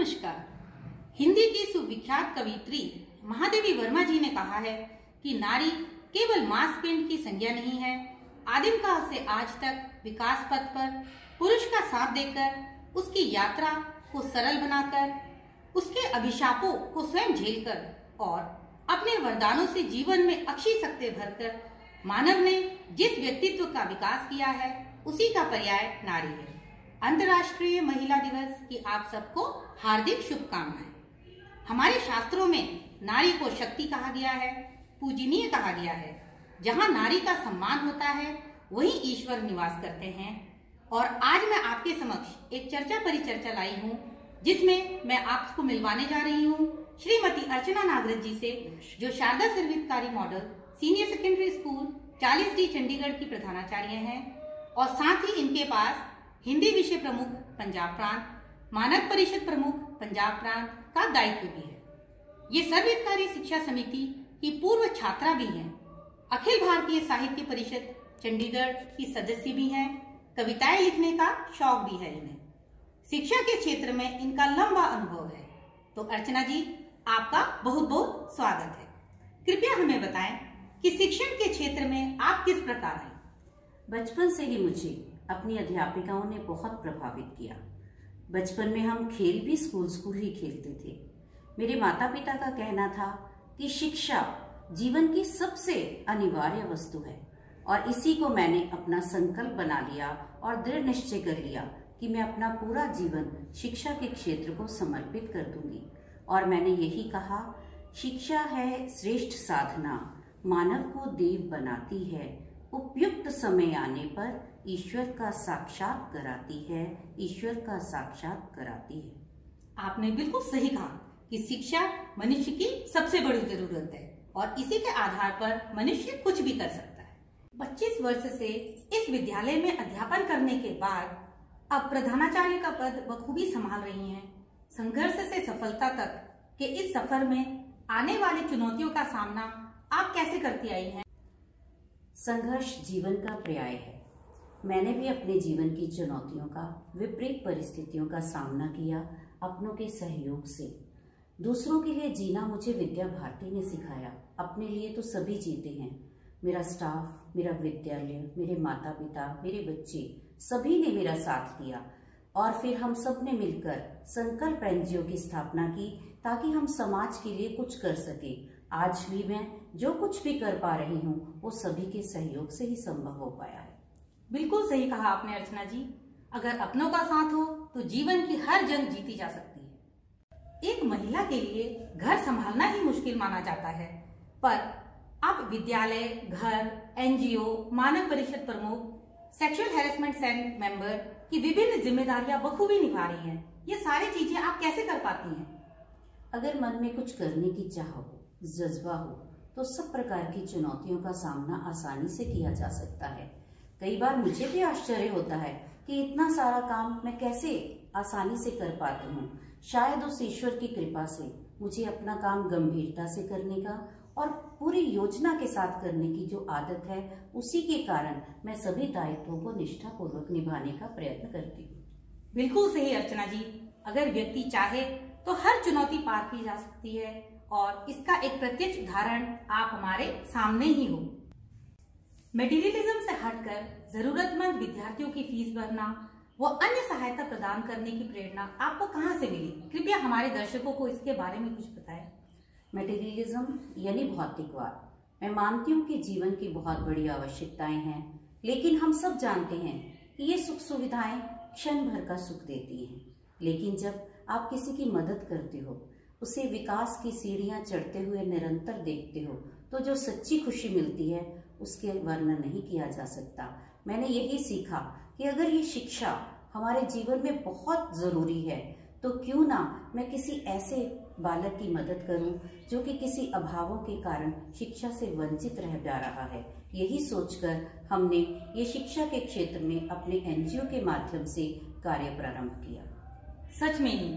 नमस्कार। हिंदी की सुविख्यात कवियत्री महादेवी वर्मा जी ने कहा है कि नारी केवल मांसपिंड की संज्ञा नहीं है। आदिम काल से आज तक विकास पथ पर पुरुष का साथ देकर उसकी यात्रा को सरल बनाकर उसके अभिशापों को स्वयं झेलकर और अपने वरदानों से जीवन में अक्षय शक्ति भरकर मानव ने जिस व्यक्तित्व का विकास किया है उसी का पर्याय नारी है। अंतर्राष्ट्रीय महिला दिवस की आप सबको हार्दिक शुभकामनाएं। हमारे शास्त्रों में नारी को शक्ति कहा गया है, पूजनीय कहा गया है। जहां नारी का सम्मान होता है वहीं ईश्वर निवास करते हैं। और आज मैं आपके समक्ष एक चर्चा परिचर्चा लाई हूं जिसमें मैं आपको मिलवाने जा रही हूं श्रीमती अर्चना नागरथ जी से, जो Sharda Sarvhitkari model senior secondary school 40D Chandigarh की प्रधानाचार्य हैं और साथ ही इनके पास हिंदी विषय प्रमुख पंजाब प्रांत, मानक परिषद प्रमुख पंजाब प्रांत का दायित्व भी है। ये सर्वहितकारी शिक्षा समिति की पूर्व छात्रा भी हैं। अखिल भारतीय साहित्य परिषद चंडीगढ़ की सदस्य भी हैं। कविताएं लिखने का शौक भी है इन्हें। शिक्षा के क्षेत्र में इनका लंबा अनुभव है। तो अर्चना जी, आपका बहुत बहुत स्वागत है। कृपया हमें बताएं कि शिक्षण के क्षेत्र में आप किस प्रकार हैं? बचपन से ही मुझे अपनी अध्यापिकाओं ने बहुत प्रभावित किया। बचपन में हम खेल भी स्कूल ही खेलते थे। मेरे माता पिता का कहना था कि शिक्षा जीवन की सबसे अनिवार्य वस्तु है और इसी को मैंने अपना संकल्प बना लिया और दृढ़ निश्चय कर लिया कि मैं अपना पूरा जीवन शिक्षा के क्षेत्र को समर्पित कर दूंगी। और मैंने यही कहा, शिक्षा है श्रेष्ठ साधना, मानव को देव बनाती है, उपयुक्त समय आने पर ईश्वर का साक्षात कराती है, ईश्वर का साक्षात कराती है। आपने बिल्कुल सही कहा कि शिक्षा मनुष्य की सबसे बड़ी जरूरत है और इसी के आधार पर मनुष्य कुछ भी कर सकता है। 25 वर्ष से इस विद्यालय में अध्यापन करने के बाद अब प्रधानाचार्य का पद बखूबी संभाल रही हैं। संघर्ष से सफलता तक के इस सफर में आने वाली चुनौतियों का सामना आप कैसे करती आई हैं? संघर्ष जीवन का पर्याय है। मैंने भी अपने जीवन की चुनौतियों का, विपरीत परिस्थितियों का सामना किया अपनों के सहयोग से। दूसरों के लिए जीना मुझे विद्या भारती ने सिखाया। अपने लिए तो सभी जीते हैं। मेरा स्टाफ, मेरा विद्यालय, मेरे माता पिता, मेरे बच्चे, सभी ने मेरा साथ दिया और फिर हम सब ने मिलकर संकल्प NGO की स्थापना की ताकि हम समाज के लिए कुछ कर सके। आज भी मैं जो कुछ भी कर पा रही हूँ वो सभी के सहयोग से ही संभव हो पाया है। बिल्कुल सही कहा आपने अर्चना जी। अगर अपनों का साथ हो तो जीवन की हर जंग जीती जा सकती है। एक महिला के लिए घर संभालना ही मुश्किल माना जाता है, पर आप विद्यालय, घर, NGO, मानक परिषद प्रमुख, सेक्सुअल हैरेसमेंट सेल मेंबर की विभिन्न जिम्मेदारियां बखूबी निभा रही हैं। ये सारी चीजें आप कैसे कर पाती हैं? अगर मन में कुछ करने की चाह हो, जज्बा हो, तो सब प्रकार की चुनौतियों का सामना आसानी से किया जा सकता है। कई बार मुझे भी आश्चर्य होता है कि इतना सारा काम मैं कैसे आसानी से कर पाती हूँ। शायद उस ईश्वर की कृपा से मुझे अपना काम गंभीरता से करने का और पूरी योजना के साथ करने की जो आदत है, उसी के कारण मैं सभी दायित्वों को निष्ठापूर्वक निभाने का प्रयत्न करती हूँ। बिल्कुल सही अर्चना जी। अगर व्यक्ति चाहे तो हर चुनौती पार की जा सकती है और इसका एक प्रत्यक्ष उदाहरण आप हमारे सामने ही हो। मटेरियलिज्म से हटकर जरूरतमंद विद्यार्थियों की फीस भरना व अन्य सहायता प्रदान करने की प्रेरणा आपको कहां से मिली? कृपया हमारे दर्शकों को इसके बारे में कुछ बताएं। मटेरियलिज्म यानी भौतिकवाद। मैं मानती हूँ कि जीवन की बहुत बड़ी आवश्यकताएं हैं, लेकिन हम सब जानते हैं कि ये सुख सुविधाएं क्षण भर का सुख देती हैं। लेकिन जब आप किसी की मदद करते हो, उसे विकास की सीढ़ियां चढ़ते हुए निरंतर देखते हो, तो जो सच्ची खुशी मिलती है उसके वर्णन नहीं किया जा सकता। मैंने यही सीखा कि अगर ये शिक्षा हमारे जीवन में बहुत जरूरी है तो क्यों ना मैं किसी ऐसे बालक की मदद करूं जो कि किसी अभावों के कारण शिक्षा से वंचित रह जा रहा है। यही सोचकर हमने ये शिक्षा के क्षेत्र में अपने NGO के माध्यम से कार्य प्रारंभ किया। सच में ही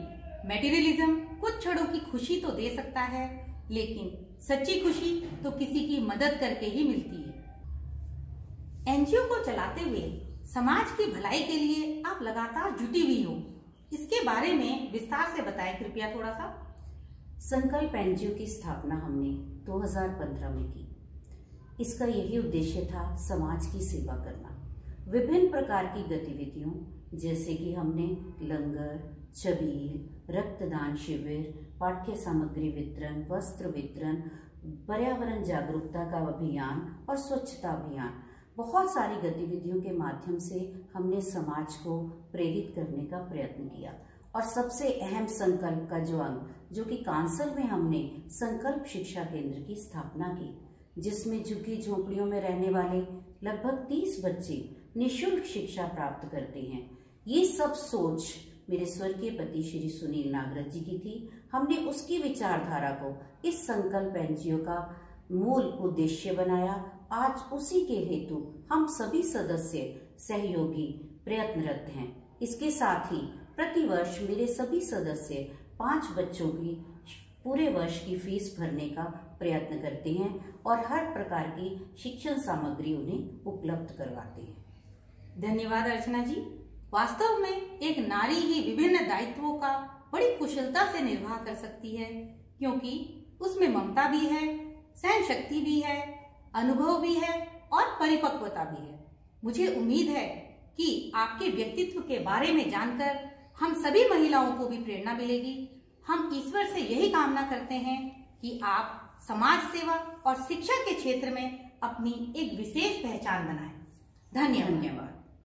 मटेरियलिज्म कुछ क्षणों की खुशी तो दे सकता है, लेकिन सच्ची खुशी तो किसी की मदद करके ही मिलती है। NGO को चलाते हुए समाज की भलाई के लिए आप लगातार जुटी हुई हो। इसके बारे में विस्तार से बताएं कृपया थोड़ा सा। संकल्प एनजीओ की स्थापना हमने 2015 में की। इसका यही उद्देश्य था समाज की सेवा करना। विभिन्न प्रकार की गतिविधियों जैसे कि हमने लंगर, छबील, रक्तदान शिविर, पाठ्य सामग्री वितरण, वस्त्र वितरण, पर्यावरण जागरूकता का अभियान और स्वच्छता अभियान, बहुत सारी गतिविधियों के माध्यम से हमने समाज को प्रेरित करने का प्रयत्न किया। और सबसे अहम संकल्प का जो अंग, जो कि कांसल में हमने संकल्प शिक्षा केंद्र की स्थापना की, जिसमें झुग्गी झोपड़ियों में रहने वाले लगभग 30 बच्चे निःशुल्क शिक्षा प्राप्त करते हैं। ये सब सोच मेरे स्वर्गीय पति श्री सुनील नागरथ जी की थी। हमने उसकी विचारधारा को इस संकल्प एनजीओ का मूल उद्देश्य बनाया। आज उसी के हेतु हम सभी सदस्य सहयोगी प्रयत्नरत हैं। इसके साथ ही प्रतिवर्ष मेरे सभी सदस्य 5 बच्चों की पूरे वर्ष की फीस भरने का प्रयत्न करते हैं और हर प्रकार की शिक्षण सामग्री उन्हें उपलब्ध करवाते हैं। धन्यवाद अर्चना जी। वास्तव में एक नारी ही विभिन्न दायित्वों का बड़ी कुशलता से निर्वाह कर सकती है, क्योंकि उसमें ममता भी है, सहन शक्ति भी है, अनुभव भी है और परिपक्वता भी है। मुझे उम्मीद है कि आपके व्यक्तित्व के बारे में जानकर हम सभी महिलाओं को भी प्रेरणा मिलेगी। हम ईश्वर से यही कामना करते हैं कि आप समाज सेवा और शिक्षा के क्षेत्र में अपनी एक विशेष पहचान बनाएं। धन्यवाद।